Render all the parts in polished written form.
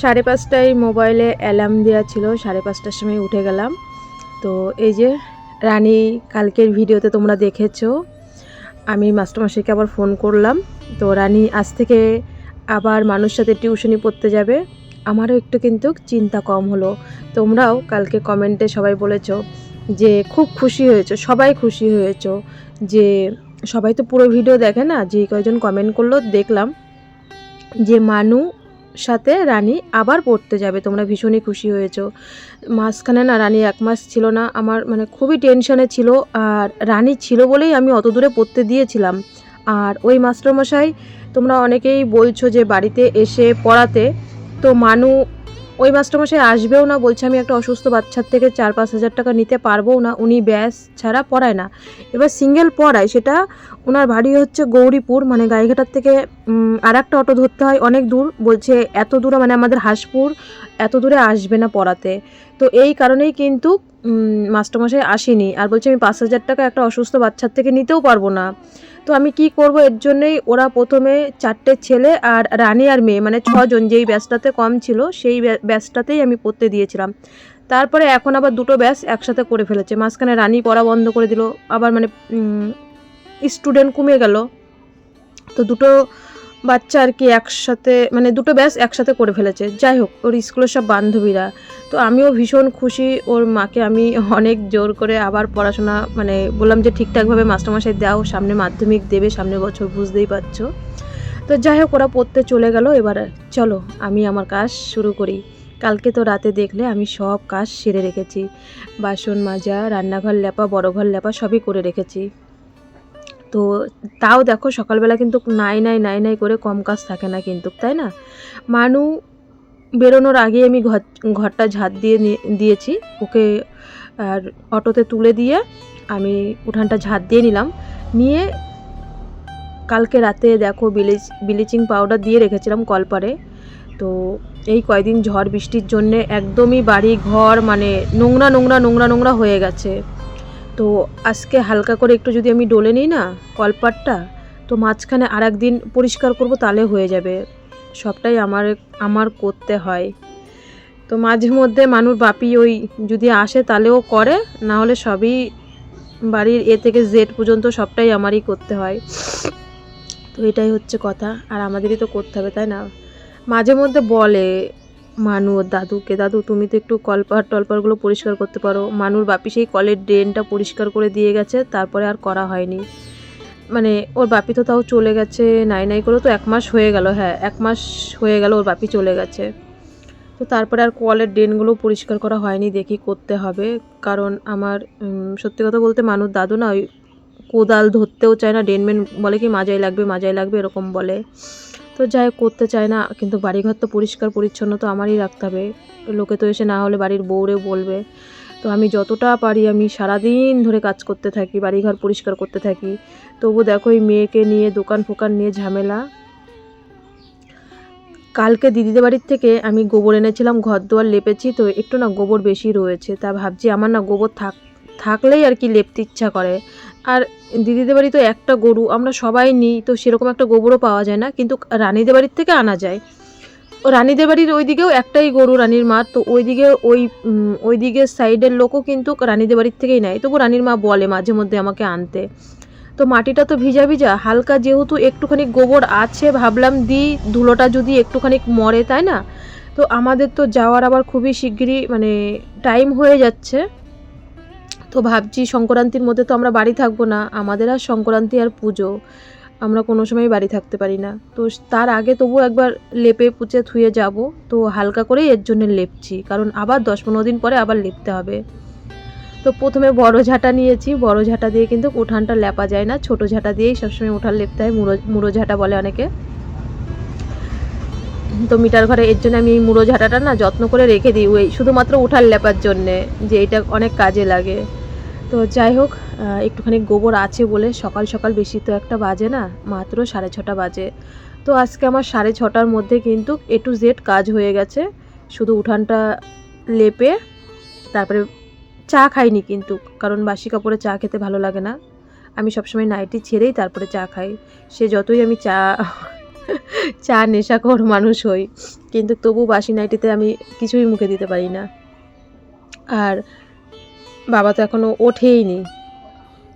5:30টায় মোবাইলে অ্যালার্ম দেওয়া ছিল, 5:30টার সময় উঠে গেলাম। তো এই যে রানী কালকের ভিডিওতে তোমরা দেখেছো, আমি মাস্টারমশাইকে আবার ফোন করলাম। তো রানী আজ থেকে আবার মানুষ সাথে টিউশনি পড়তে যাবে। আমারও একটু কিন্তু চিন্তা কম হলো। তোমরাও কালকে কমেন্টে সবাই বলেছো যে খুব খুশি হয়েছো, সবাই খুশি হয়েছো। যে সবাই তো পুরো ভিডিও দেখে না, যে কয়জন কমেন্ট করলো দেখলাম যে মানু সাথে রানী আবার পড়তে যাবে, তোমরা ভীষণই খুশি হয়েছো। মাঝখানে না রানী 1 মাস ছিল না, আমার মানে খুবই টেনশনে ছিল। আর রানী ছিল বলেই আমি অত দূরে পড়তে দিয়েছিলাম। আর ওই মাস্টারমশাই তোমরা অনেকেই বলছো যে বাড়িতে এসে পড়াতে, তো মানু ওই মাস্টারমশাই আসবেও না, বলছে আমি একটা অসুস্থ বাচ্চার থেকে 4-5 হাজার টাকা নিতে পারবও না, উনি ব্যাস ছাড়া পড়ায় না। এবার সিঙ্গেল পড়ায়, সেটা ওনার বাড়ি হচ্ছে গৌরীপুর, মানে গাইঘাটার থেকে আর একটা অটো ধরতে হয়, অনেক দূর। বলছে এত দূরে, মানে আমাদের হাঁসপুর, এত দূরে আসবে না পড়াতে। তো এই কারণেই কিন্তু মাস্টারমশাই আসেনি। আর বলছে আমি 5,000 টাকা একটা অসুস্থ বাচ্চার থেকে নিতেও পারবো না। তো আমি কি করব, এর জন্যই ওরা প্রথমে 4টে ছেলে আর রানী আর মেয়ে, মানে 6 জন, যেই ব্যাচটাতে কম ছিল সেই ব্যাচটাতেই আমি পড়তে দিয়েছিলাম। তারপরে এখন আবার 2টো ব্যাচ একসাথে করে ফেলেছে। মাঝখানে রানী পড়া বন্ধ করে দিল, আবার মানে স্টুডেন্ট কমে গেল। তো 2টো বাচ্চা আর কি একসাথে, মানে 2টো ব্যাচ একসাথে করে ফেলেছে। যাই হোক, ওর স্কুলের সব বান্ধবীরা। তো আমিও ভীষণ খুশি। ওর মাকে আমি অনেক জোর করে আবার পড়াশোনা, মানে বললাম যে ঠিকঠাকভাবে মাস্টারমশাই দাও, সামনে মাধ্যমিক দেবে, সামনের বছর, বুঝতেই পারছো। তো যাই হোক, ওরা পড়তে চলে গেল। এবার চলো আমি আমার কাজ শুরু করি। কালকে তো রাতে দেখলে আমি সব কাজ সেরে রেখেছি, বাসন মাজা, রান্নাঘর লেপা, বড় ঘর লেপা সবই করে রেখেছি। তো তাও দেখো সকালবেলা কিন্তু নাই নাই করে কম কাজ থাকে না কিন্তু, তাই না? মানু বেরোনোর আগে আমি ঘরটা ঝাঁট দিয়েছি ওকে। আর অটোতে তুলে দিয়ে আমি উঠানটা ঝাঁট দিয়ে নিলাম। নিয়ে কালকে রাতে দেখো ব্লিচিং পাউডার দিয়ে রেখেছিলাম কলপারে। তো এই কয়দিন ঝড় বৃষ্টির জন্যে একদমই বাড়ি ঘর মানে নোংরা হয়ে গেছে। তো আজকে হালকা করে একটু যদি আমি ডলে নিই না কলপাটটা, তো মাঝখানে আর একদিন পরিষ্কার করব, তাহলে হয়ে যাবে। সবটাই আমার করতে হয়। তো মাঝে মধ্যে মানুষ বাপি ওই যদি আসে তাহলেও করে, না হলে সবই বাড়ির এ থেকে জেড পর্যন্ত সবটাই আমারই করতে হয়। তো এটাই হচ্ছে কথা, আর আমাদেরই তো করতে হবে, তাই না? মাঝে মধ্যে বলে মানু ওর দাদুকে, দাদু তুমি তো একটু টলপারগুলো পরিষ্কার করতে পারো। মানুর বাপি সেই কলের ড্রেনটা পরিষ্কার করে দিয়ে গেছে, তারপরে আর করা হয়নি। মানে ওর বাপি তো তাও চলে গেছে, নাই করে তো 1 মাস হয়ে গেল। হ্যাঁ, 1 মাস হয়ে গেল ওর বাপি চলে গেছে। তো তারপরে আর কলের ড্রেনগুলো পরিষ্কার করা হয়নি, দেখি করতে হবে। কারণ আমার সত্যি কথা বলতে মানুর দাদু না ওই কোদাল ধরতেও চায় না, ড্রেনম্যান বলে কি মাজাই লাগবে এরকম বলে। তো যাই করতে চায় না, কিন্তু বাড়িঘর তো পরিষ্কার পরিচ্ছন্ন তো আমারই রাখতে হবে। লোকে তো এসে না হলে বাড়ির বউরেও বলবে। তো আমি যতটা পারি আমি সারাদিন ধরে কাজ করতে থাকি, বাড়িঘর পরিষ্কার করতে থাকি। তবু দেখো এই মেয়েকে নিয়ে দোকান ফোকান নিয়ে ঝামেলা। কালকে দিদিদের বাড়ির থেকে আমি গোবর এনেছিলাম, ঘর দুয়ার লেপেছি, তো একটু না গোবর বেশি রয়েছে। তা ভাবছি আমার না গোবর থাকলেই আর কি লেপতে ইচ্ছা করে। আর দিদিদের বাড়ি তো একটা গরু, আমরা সবাই নিই, তো সেরকম একটা গোবরও পাওয়া যায় না। কিন্তু রানীদের বাড়ির থেকে আনা যায়। ও রানীদের বাড়ির ওইদিকেও একটাই গরু, রানীর মা, তো ওইদিকে ওই দিকের সাইডের লোকও কিন্তু রানীদের বাড়ির থেকেই নেয়। তবু রানীর মা বলে মাঝে মধ্যে আমাকে আনতে। তো মাটিটা তো ভিজা ভিজা হালকা, যেহেতু একটুখানি গোবর আছে, ভাবলাম দিই, ধুলোটা যদি একটুখানি মরে, তাই না? তো আমাদের তো যাওয়ার আবার খুবই শিগগিরই মানে টাইম হয়ে যাচ্ছে। তো ভাবছি সংক্রান্তির মধ্যে তো আমরা বাড়ি থাকবো না, আমাদের আর সংক্রান্তি আর পুজো, আমরা কোনো সময় বাড়ি থাকতে পারি না। তো তার আগে তবু একবার লেপে পুচে ধুয়ে যাব। তো হালকা করেই এর জন্য লেপছি, কারণ আবার 10-15 দিন পরে আবার লেপতে হবে। তো প্রথমে বড় ঝাঁটা নিয়েছি, বড় ঝাঁটা দিয়ে কিন্তু উঠানটা লেপা যায় না, ছোট ঝাঁটা দিয়েই সবসময় উঠান লেপতে হয়, মুড়ো ঝাঁটা বলে অনেকে। তো মিটার ঘরে এর জন্য আমি এই মুড়ো ঝাঁটাটা না যত্ন করে রেখে দিই, ওই শুধুমাত্র উঠান লেপার জন্যে, যে এটা অনেক কাজে লাগে। তো যাই হোক, একটুখানি গোবর আছে বলে সকাল সকাল, বেশি তো একটা বাজে না, মাত্র 6:30 বাজে। তো আজকে আমার 6:30টার মধ্যে কিন্তু A to Z কাজ হয়ে গেছে। শুধু উঠানটা লেপে তারপরে চা খাইনি কিন্তু, কারণ বাসি কাপড়ে চা খেতে ভালো লাগে না। আমি সবসময় নাইটি ছেড়েই তারপরে চা খাই, সে যতই আমি চা নেশাখোর মানুষ হই। কিন্তু তবু বাসি নাইটিতে আমি কিছুই মুখে দিতে পারি না। আর বাবা তো এখনও ওঠেই নি,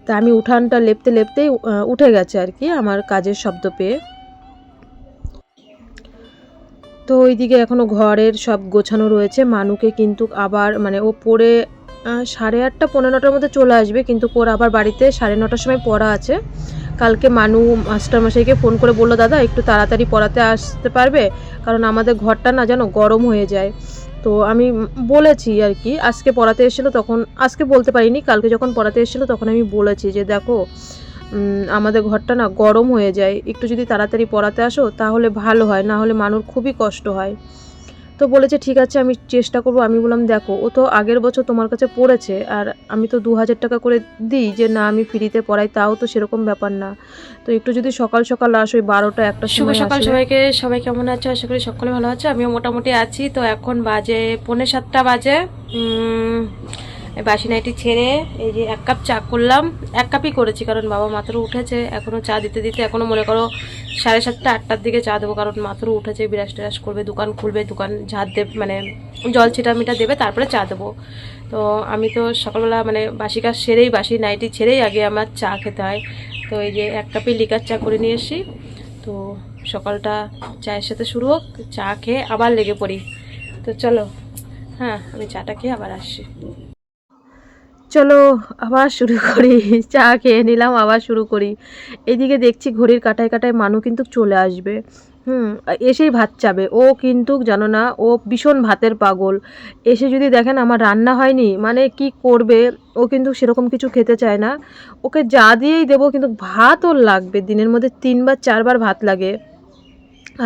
তা আমি উঠানটা লেপতে লেপতেই উঠে গেছে আর কি আমার কাজের শব্দ পেয়ে। তো ওইদিকে এখনও ঘরের সব গোছানো রয়েছে। মানুকে কিন্তু আবার মানে ও পড়ে 8:30 পৌনে 9টার মধ্যে চলে আসবে, কিন্তু ওর আবার বাড়িতে 9:30টার সময় পড়া আছে। কালকে মানু মাস্টারমশাইকে ফোন করে বললো, দাদা একটু তাড়াতাড়ি পড়াতে আসতে পারবে, কারণ আমাদের ঘরটা না যেন গরম হয়ে যায়। তো আমি বলেছি আর কি, আজকে পড়াতে এসেছিলো তখন, আজকে বলতে পারিনি, কালকে যখন পড়াতে এসেছিলো তখন আমি বলেছি যে দেখো আমাদের ঘরটা না গরম হয়ে যায়, একটু যদি তাড়াতাড়ি পড়াতে আসো তাহলে ভালো হয়, না হলে মানুর খুবই কষ্ট হয়। তো বলেছে ঠিক আছে আমি চেষ্টা করব। আমি বললাম দেখো ও তো আগের বছর তোমার কাছে পড়েছে, আর আমি তো 2000 টাকা করে দিই যে না আমি ফ্রিতে পড়াই, তাও তো সেরকম ব্যাপার না। তো একটু যদি সকাল সকাল আসো, 12টা 1টার শুভ সময় সকাল আসলে। সবাইকে। সবাই কেমন আছো? আশা করি সকলে ভালো আছে। আমিও মোটামুটি আছি। তো এখন বাজে 6:45 বাজে। বাসি নাইটি ছেড়ে এই যে 1 কাপ চা করলাম। 1 কাপই করেছি, কারণ বাবা মাত্র উঠেছে। এখনও চা দিতে দিতে এখনও মনে করো 7:30 8টার দিকে চা দেবো, কারণ মাত্র উঠেছে, বিরাস টিরাস করবে, দোকান খুলবে, দোকান ঝাড় দেবে, মানে জল ছিটামিটা দেবে, তারপরে চা দেবো। তো আমি তো সকালবেলা মানে বাসি কাজ সেরেই, বাসি নাইটি ছেড়েই আগে আমার চা খেতে হয়। তো এই যে 1 কাপে লিকার চা করে নিয়ে এসি। তো সকালটা চায়ের সাথে শুরু হোক, চা খেয়ে আবার লেগে পড়ি। তো চলো, হ্যাঁ আমি চাটা খেয়ে আবার আসছি। চলো আবার শুরু করি। চা খেয়ে নিলাম, আবার শুরু করি। এদিকে দেখছি ঘড়ির কাঁটায় কাঁটায় মানু কিন্তু চলে আসবে। এসেই ভাত চাবে ও, কিন্তু জানো না ও ভীষণ ভাতের পাগল। এসে যদি দেখেন আমার রান্না হয়নি, মানে কি করবে, ও কিন্তু সেরকম কিছু খেতে চায় না। ওকে যা দিয়েই দেবো, কিন্তু ভাত ওর লাগবে, দিনের মধ্যে 3বার 4বার ভাত লাগে।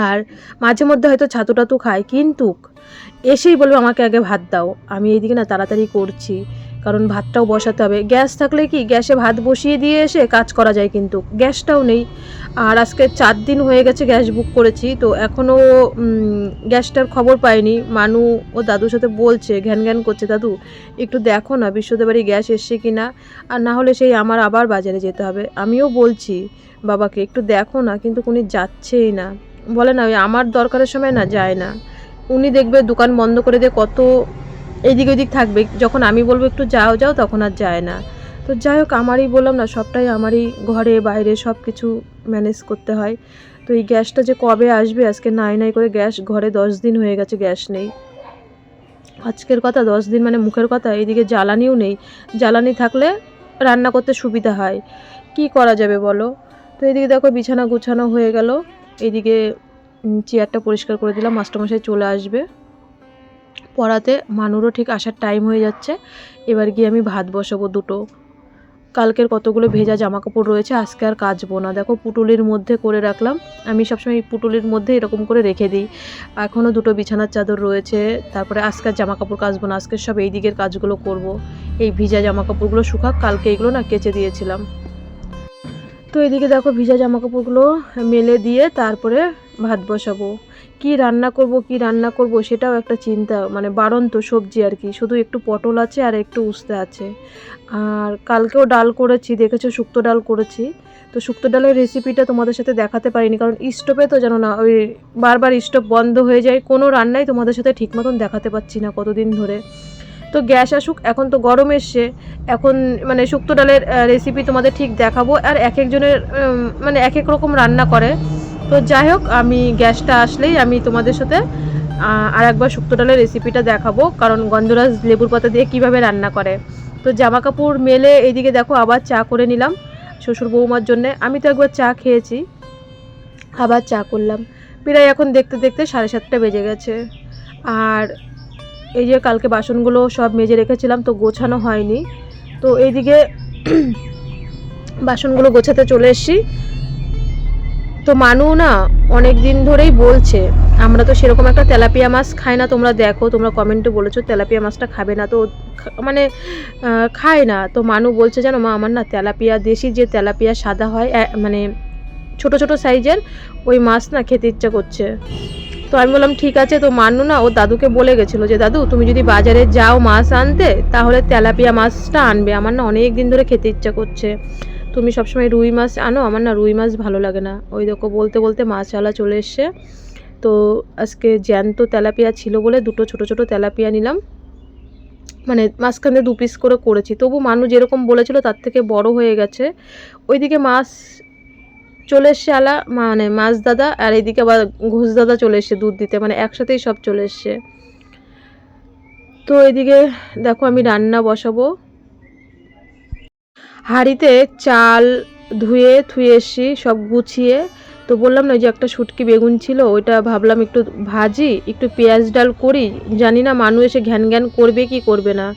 আর মাঝে মধ্যে হয়তো ছাতু টাতু খায়, কিন্তু এসেই বলবে আমাকে আগে ভাত দাও। আমি এইদিকে না তাড়াতাড়ি করছি, কারণ ভাতটাও বসাতে হবে। গ্যাস থাকলে কি গ্যাসে ভাত বসিয়ে দিয়ে এসে কাজ করা যায়, কিন্তু গ্যাসটাও নেই। আর আজকে 4 দিন হয়ে গেছে গ্যাস বুক করেছি, তো এখনও গ্যাসটার খবর পাইনি। মানু ও দাদুর সাথে বলছে, ঘ্যান ঘ্যান করছে, দাদু একটু দেখো না বিশ্বদের বাড়ি গ্যাস এসছে কি না, আর না হলে সেই আমার আবার বাজারে যেতে হবে। আমিও বলছি বাবাকে একটু দেখো না, কিন্তু উনি যাচ্ছেই না। বলে না ওই আমার দরকারের সময় না যায় না। উনি দেখবে দোকান বন্ধ করে দিয়ে কত এদিক ওদিক থাকবে, যখন আমি বলবো একটু যাও যাও তখন আর যায় না। তো যাই হোক, আমারই বললাম না, সবটাই আমারই, ঘরে বাইরে সব কিছু ম্যানেজ করতে হয়। তো এই গ্যাসটা যে কবে আসবে, আজকে নাই নাই করে গ্যাস ঘরে 10 দিন হয়ে গেছে গ্যাস নেই। আজকের কথা 10 দিন মানে মুখের কথা, এইদিকে জ্বালানিও নেই। জ্বালানি থাকলে রান্না করতে সুবিধা হয়, কি করা যাবে বলো। তো এইদিকে দেখো বিছানা গুছানো হয়ে গেল, এইদিকে চেয়ারটা পরিষ্কার করে দিলাম, মাস্টারমশাই চলে আসবে পড়াতে। মানুরও ঠিক আসার টাইম হয়ে যাচ্ছে। এবার গিয়ে আমি ভাত বসাবো দুটো। কালকের কতগুলো ভেজা জামা কাপড় রয়েছে, আজকে আর কাচবো না। দেখো পুটুলির মধ্যে করে রাখলাম, আমি সবসময় পুটুলির মধ্যে এরকম করে রেখে দিই। এখনও দুটো বিছানার চাদর রয়েছে। তারপরে আজকের জামা কাপড় কাচবো না, আজকের সব এই দিকের কাজগুলো করব। এই ভিজা জামা কাপড়গুলো শুকাক, কালকে এগুলো না কেচে দিয়েছিলাম। তো এদিকে দেখো ভিজা জামা কাপড়গুলো মেলে দিয়ে তারপরে ভাত বসাবো। কি রান্না করব সেটাও একটা চিন্তা, মানে বাড়ন্ত সবজি আর কি, শুধু একটু পটল আছে আর একটু উস্তে আছে। আর কালকেও ডাল করেছি, দেখেছো শুক্তো ডাল করেছি। তো শুক্তো ডালের রেসিপিটা তোমাদের সাথে দেখাতে পারিনি, কারণ স্টোভে তো জানো না ওই বারবার স্টোভ বন্ধ হয়ে যায়, কোনো রান্নাই তোমাদের সাথে ঠিক মতন দেখাতে পাচ্ছি না কতদিন ধরে। তো গ্যাস আসুক, এখন তো গরম এসছে, এখন মানে শুক্তো ডালের রেসিপি তোমাদের ঠিক দেখাবো। আর এক একজনের মানে এক এক রকম রান্না করে। তো যাই হোক, আমি গ্যাসটা আসলেই আমি তোমাদের সাথে আর একবার শুক্তো ডালের রেসিপিটা দেখাবো, কারণ গন্ধরাজ লেবুর পাতা দিয়ে কিভাবে রান্না করে। তো জামা কাপড় মেলে এইদিকে দেখো আবার চা করে নিলাম শ্বশুর বৌমার জন্যে। আমি তো একবার চা খেয়েছি, আবার চা করলাম। প্রায় এখন দেখতে দেখতে 7:30 বেজে গেছে। আর এই যে কালকে বাসনগুলো সব মেজে রেখেছিলাম, তো গোছানো হয়নি। তো এইদিকে বাসনগুলো গোছাতে চলে এসেছি। তো মানু না অনেক দিন ধরেই বলছে, আমরা তো সেরকম একটা তেলাপিয়া মাছ খাই না, তোমরা দেখো, তোমরা কমেন্টে বলেছো তেলাপিয়া মাছটা খাবে না, তো মানে খায় না। তো মানু বলছে জানো মা, আমার না তেলাপিয়া, দেশি যে তেলাপিয়া সাদা হয় মানে ছোট ছোট সাইজের, ওই মাছ না খেতে ইচ্ছা করছে। তো আমি বললাম ঠিক আছে। তো মানু না ও দাদুকে বলে গেছিলো যে দাদু তুমি যদি বাজারে যাও মাছ আনতে, তাহলে তেলাপিয়া মাছটা আনবে, আমার না অনেক দিন ধরে খেতে ইচ্ছা করছে। তুমি সবসময় রুই মাছ আনো, আমার না রুই মাছ ভালো লাগে না। ওই দেখো বলতে বলতে মাছওয়ালা চলে এসছে। তো আজকে জ্যান্ত তেলাপিয়া ছিল বলে দুটো ছোট ছোট তেলাপিয়া নিলাম, মানে মাঝখানে 2 পিস করে করেছি। তবু মানু যেরকম বলেছিল তার থেকে বড় হয়ে গেছে। ওইদিকে মাছ চলে এসছে মানে মাছ দাদা, আর এইদিকে আবার ঘোষ দাদা চলে এসছে দুধ দিতে, মানে একসাথেই সব চলে এসছে। তো এদিকে দেখো আমি রান্না বসাবো। হাঁড়িতে চাল ধুয়ে এসছি সব গুছিয়ে। তো বললাম না, যে একটা শুটকি বেগুন ছিল, ওইটা ভাবলাম একটু ভাজি, একটু পেঁয়াজ ডাল করি, জানি না মানু এসে ঘ্যান ঘ্যান করবে কি করবে না।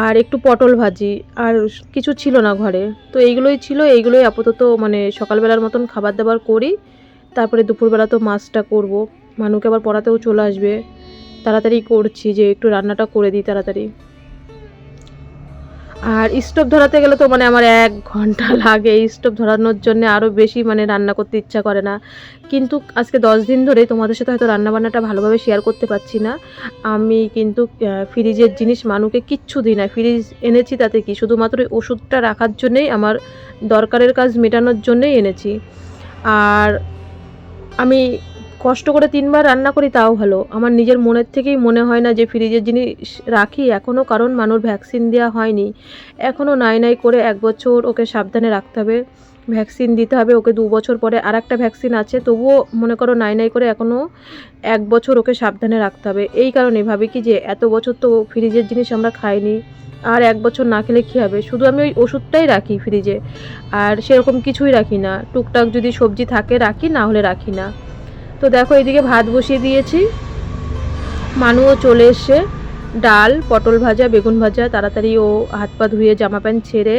আর একটু পটল ভাজি, আর কিছু ছিল না ঘরে। তো এইগুলোই ছিল, এইগুলোই আপাতত মানে সকালবেলার মতন খাবার দাবার করি। তারপরে দুপুরবেলা তো মাছটা করব, মানুকে আবার পড়াতেও চলে আসবে। তাড়াতাড়ি করছি যে একটু রান্নাটা করে দিই তাড়াতাড়ি। আর স্টোভ ধরাতে গেলে তো মানে আমার 1 ঘন্টা লাগে। স্টোভ ধরানোর জন্য আরও বেশি মানে রান্না করতে ইচ্ছা করে না। কিন্তু আজকে 10 দিন ধরে তোমাদের সাথে হয়তো রান্নাবান্নাটা ভালোভাবে শেয়ার করতে পারছি না। আমি কিন্তু ফ্রিজের জিনিস মানুকে কিচ্ছু দিই না। ফ্রিজ এনেছি তাতে কি, শুধুমাত্র ওষুধটা রাখার জন্যেই, আমার দরকারের কাজ মেটানোর জন্যই এনেছি। আর আমি কষ্ট করে 3 বার রান্না করি তাও ভালো। আমার নিজের মনের থেকেই মনে হয় না যে ফ্রিজের জিনিস রাখি এখনও, কারণ মানুর ভ্যাকসিন দেওয়া হয়নি এখনও। নাই করে 1 বছর ওকে সাবধানে রাখতে হবে, ভ্যাকসিন দিতে হবে ওকে। 2 বছর পরে আরেকটা ভ্যাকসিন আছে, তবুও মনে করো নাই করে এখনও 1 বছর ওকে সাবধানে রাখতে হবে। এই কারণে ভাবি কি যে এত বছর তো ফ্রিজের জিনিস আমরা খাইনি, আর 1 বছর না খেলে কী হবে। শুধু আমি ওই ওষুধটাই রাখি ফ্রিজে, আর সেরকম কিছুই রাখি না। টুকটাক যদি সবজি থাকে রাখি, না হলে রাখি না। তো দেখো এইদিকে ভাত বসিয়ে দিয়েছি, মানুও চলে এসে। ডাল, পটল ভাজা, বেগুন ভাজা। তাড়াতাড়ি ও হাত পা ধুয়ে জামা প্যান্ট ছেড়ে,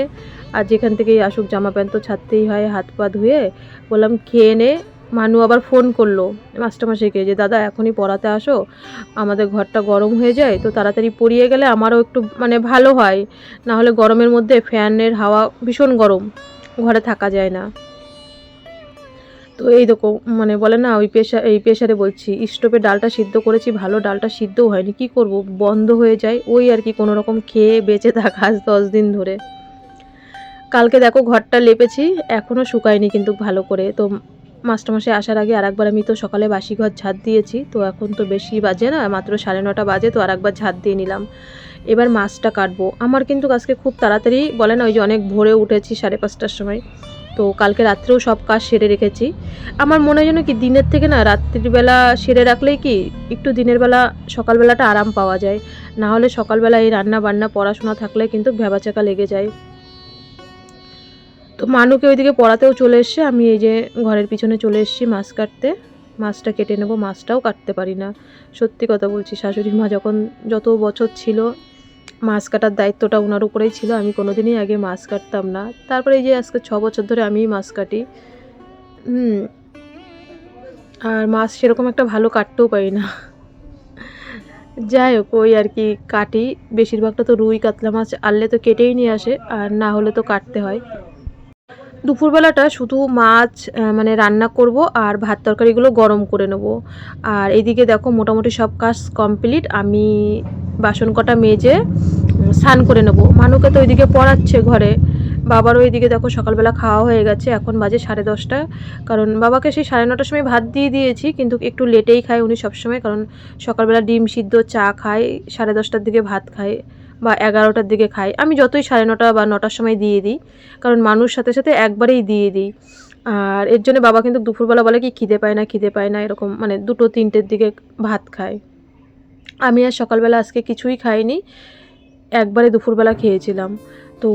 আর যেখান থেকেই আসুক জামা প্যান্ট তো ছাড়তেই হয়, হাত পা ধুয়ে বললাম খেয়ে নে। মানু আবার ফোন করলো মাস্টারমশাইকে যে দাদা এখনই পড়াতে আসো, আমাদের ঘরটা গরম হয়ে যায়, তো তাড়াতাড়ি পড়িয়ে গেলে আমারও একটু মানে ভালো হয়। না হলে গরমের মধ্যে ফ্যানের হাওয়া ভীষণ গরম, ঘরে থাকা যায় না। তো এই দেখো মানে বলে না ওই প্রেশারে বলছি, স্টোভে ডালটা সিদ্ধ করেছি ভালো, ডালটা সিদ্ধও হয়নি, কি করব, বন্ধ হয়ে যায়। ওই আর কি কোনো রকম খেয়ে বেঁচে থাকা আজ 10 দিন ধরে। কালকে দেখো ঘরটা লেপেছি, এখনও শুকায়নি কিন্তু ভালো করে। তো মাস্টারমশাই আসার আগে আরেকবার আমি তো সকালে বাসি ঘর ঝাঁট দিয়েছি, তো এখন তো বেশি বাজে না, মাত্র 9:30 বাজে, তো আরেকবার ঝাঁট দিয়ে নিলাম। এবার মাছটা কাটবো। আমার কিন্তু আজকে খুব তাড়াতাড়ি, বলে না ওই যে অনেক ভোরে উঠেছি 5:30টার সময়, তো কালকে রাত্রেও সব কাজ সেরে রেখেছি। আমার মনে হয় যেন কি দিনের থেকে না রাত্রিবেলা সেরে রাখলেই কি একটু দিনের বেলা সকালবেলাটা আরাম পাওয়া যায়। না হলে সকালবেলা এই রান্না বান্না পড়াশোনা থাকলে কিন্তু ভ্যাবাচাকা লেগে যায়। তো মানুকে ওইদিকে পড়াতেও চলে এসছে, আমি এই যে ঘরের পিছনে চলে এসেছি মাছ কাটতে। মাছটা কেটে নেবো, মাছটাও কাটতে পারি না, সত্যি কথা বলছি। শাশুড়ি মা যখন যত বছর ছিল, মাছ কাটার দায়িত্বটা ওনার উপরেই ছিল। আমি কোনোদিনই আগে মাছ কাটতাম না, তারপরে এই যে আজকে 6 বছর ধরে আমিই মাছ কাটি। আর মাছ সেরকম একটা ভালো কাটতেও পারি না। যাই হোক ওই আর কি কাটি, বেশিরভাগটা তো রুই কাতলা মাছ আনলে তো কেটেই নিয়ে আসে, আর না হলে তো কাটতে হয়। দুপুরবেলাটা শুধু মাছ মানে রান্না করব, আর ভাত তরকারিগুলো গরম করে নেব। আর এইদিকে দেখো মোটামুটি সব কাজ কমপ্লিট। আমি বাসন কটা মেজে স্নান করে নেব। মানুকে তো ওইদিকে পড়াচ্ছে ঘরে, বাবারও ওইদিকে দেখো সকালবেলা খাওয়া হয়ে গেছে, এখন বাজে 10:30। কারণ বাবাকে সেই 9:30টার সময় ভাত দিয়ে দিয়েছি, কিন্তু একটু লেটেই খায় উনি সবসময়, কারণ সকালবেলা ডিম সিদ্ধ চা খায়, 10:30টার দিকে ভাত খায়, বা 11টার দিকে খাই। আমি যতই 9:30 বা 9টার সময় দিয়ে দিই, কারণ মানুষ সাথে সাথে একবারেই দিয়ে দিই। আর এর জন্য বাবা কিন্তু দুপুরবেলা বলে কি খিদে পায় না এরকম, মানে 2-3টের দিকে ভাত খায়। আমি আর সকালবেলা আজকে কিছুই খাইনি, একবারে দুপুরবেলা খেয়েছিলাম। তো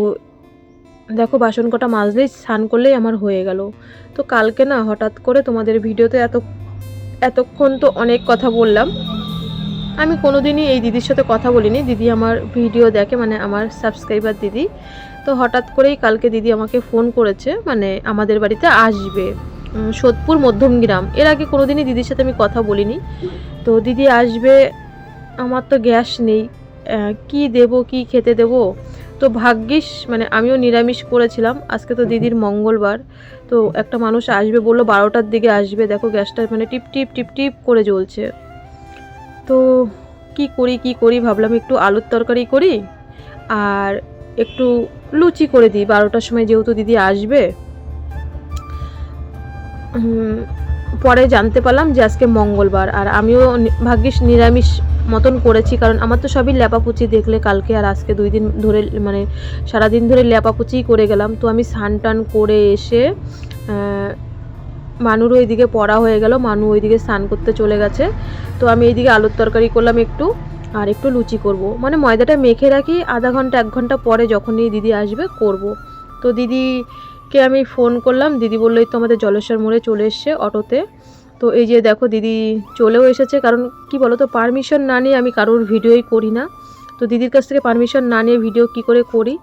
দেখো বাসন কটা মাজলেই স্নান করলেই আমার হয়ে গেল। তো কালকে না হঠাৎ করে তোমাদের ভিডিওতে এতক্ষণ তো অনেক কথা বললাম। আমি কোনোদিনই এই দিদির সাথে কথা বলিনি, দিদি আমার ভিডিও দেখে, মানে আমার সাবস্ক্রাইবার দিদি। তো হঠাৎ করেই কালকে দিদি আমাকে ফোন করেছে, মানে আমাদের বাড়িতে আসবে, সোদপুর মধ্যমগ্রাম। এর আগে কোনোদিনই দিদির সাথে আমি কথা বলিনি। তো দিদি আসবে, আমার তো গ্যাস নেই, কি দেব, কি খেতে দেব। তো ভাগ্যিস মানে আমিও নিরামিষ করেছিলাম। আজকে তো দিদির মঙ্গলবার, তো একটা মানুষ আসবে বললো 12টার দিকে আসবে। দেখো গ্যাসটা মানে টিপ টিপ টিপ টিপ করে জ্বলছে। তো কি করি ভাবলাম একটু আলুর তরকারি করি, আর একটু লুচি করে দিই 12টার সময়, যেহেতু দিদি আসবে। পরে জানতে পারলাম যে আজকে মঙ্গলবার, আর আমিও ভাগ্যিস নিরামিষ মতন করেছি, কারণ আমার তো সবই ল্যাপাপুচি দেখলে কালকে আর আজকে 2 দিন ধরে মানে সারাদিন ধরে ল্যাপাপুচিই করে গেলাম। তো আমি স্নান টান করে এসে মানুর ওইদিকে পড়া হয়ে গেল, মানু ওইদিকে স্নান করতে চলে গেছে। তো আমি এইদিকে আলুর তরকারি করলাম একটু, আর একটু লুচি করব, মানে ময়দাটা মেখে রাখি, আধা ঘন্টা 1 ঘন্টা পরে যখনই দিদি আসবে করব। তো দিদিকে আমি ফোন করলাম, দিদি বললো এই তো আমাদের জলেশ্বর মোড়ে চলে এসছে অটোতে। তো এই যে দেখো দিদি চলেও এসেছে, কারণ কি বলো তো পারমিশন না নিয়ে আমি কারোর ভিডিওই করি না। তো দিদির কাছ থেকে পারমিশন না নিয়ে ভিডিও কি করে করি।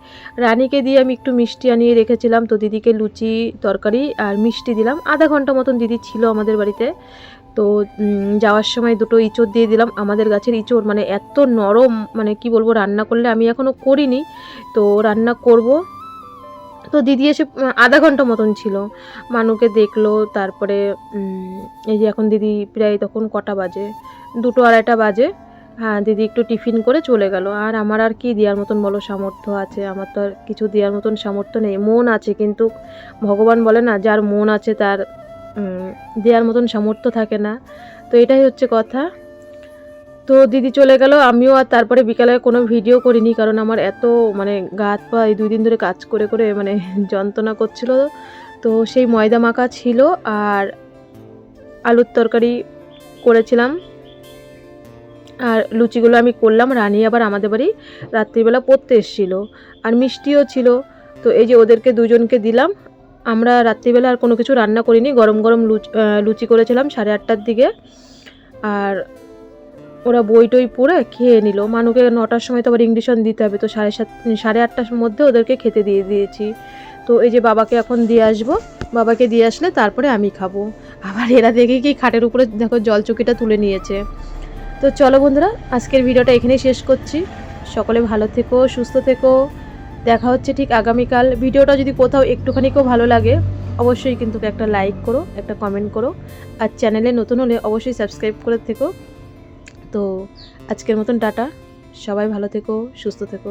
রানীকে দিয়ে আমি একটু মিষ্টি আনিয়ে রেখেছিলাম, তো দিদিকে লুচি তরকারি আর মিষ্টি দিলাম। আধা ঘন্টা মতন দিদি ছিল আমাদের বাড়িতে। তো যাওয়ার সময় 2টো ইঁচড় দিয়ে দিলাম, আমাদের গাছের ইঁচড়, মানে এত নরম, মানে কি বলবো, রান্না করলে, আমি এখনও করিনি তো রান্না করব। তো দিদি এসে আধা ঘন্টা মতন ছিল, মানুকে দেখলো। তারপরে এই যে এখন দিদি প্রায় তখন কটা বাজে, 2টো আড়াইটা বাজে। হ্যাঁ, দিদি একটু টিফিন করে চলে গেল। আর আমার আর কি দেওয়ার মতন বলো সামর্থ্য আছে? আমার তো আর কিছু দেওয়ার মতন সামর্থ্য নেই। মন আছে, কিন্তু ভগবান বলে না, যার মন আছে তার দেওয়ার মতন সামর্থ্য থাকে না। তো এটাই হচ্ছে কথা। তো দিদি চলে গেল, আমিও আর তারপরে বিকালে কোনো ভিডিও করিনি, কারণ আমার এত মানে গা হাত পা এই 2 দিন ধরে কাজ করে করে মানে যন্ত্রণা করছিল। তো সেই ময়দা মাখা ছিল আর আলুর তরকারি করেছিলাম, আর লুচিগুলো আমি করলাম। রানী আবার আমাদের বাড়ি রাত্রিবেলা পড়তে এসেছিলো, আর মিষ্টিও ছিল। তো এই যে ওদেরকে দুজনকে দিলাম। আমরা রাত্রিবেলা আর কোনো কিছু রান্না করিনি, গরম গরম লুচি করেছিলাম 8:30টার দিকে। আর ওরা বই টই পড়ে খেয়ে নিল। মানুকে 9টার সময় তো আবার ইংলিশন দিতে হবে, তো 8:30টার মধ্যে ওদেরকে খেতে দিয়ে দিয়েছি। তো এই যে বাবাকে এখন দিয়ে আসবো, বাবাকে দিয়ে আসলে তারপরে আমি খাবো। আবার এরা দেখে কি খাটের উপরে দেখো জলচকিটা তুলে নিয়েছে। তো চলো বন্ধুরা, আজকের ভিডিওটা এখানেই শেষ করছি। সকলে ভালো থেকো, সুস্থ থেকো। দেখা হচ্ছে ঠিক আগামীকাল। ভিডিওটা যদি কোথাও একটুখানিকেও ভালো লাগে অবশ্যই কিন্তু একটা লাইক করো, একটা কমেন্ট করো, আর চ্যানেলে নতুন হলে অবশ্যই সাবস্ক্রাইব করে থেকো। তো আজকের মতন টাটা, সবাই ভালো থেকো, সুস্থ থেকো।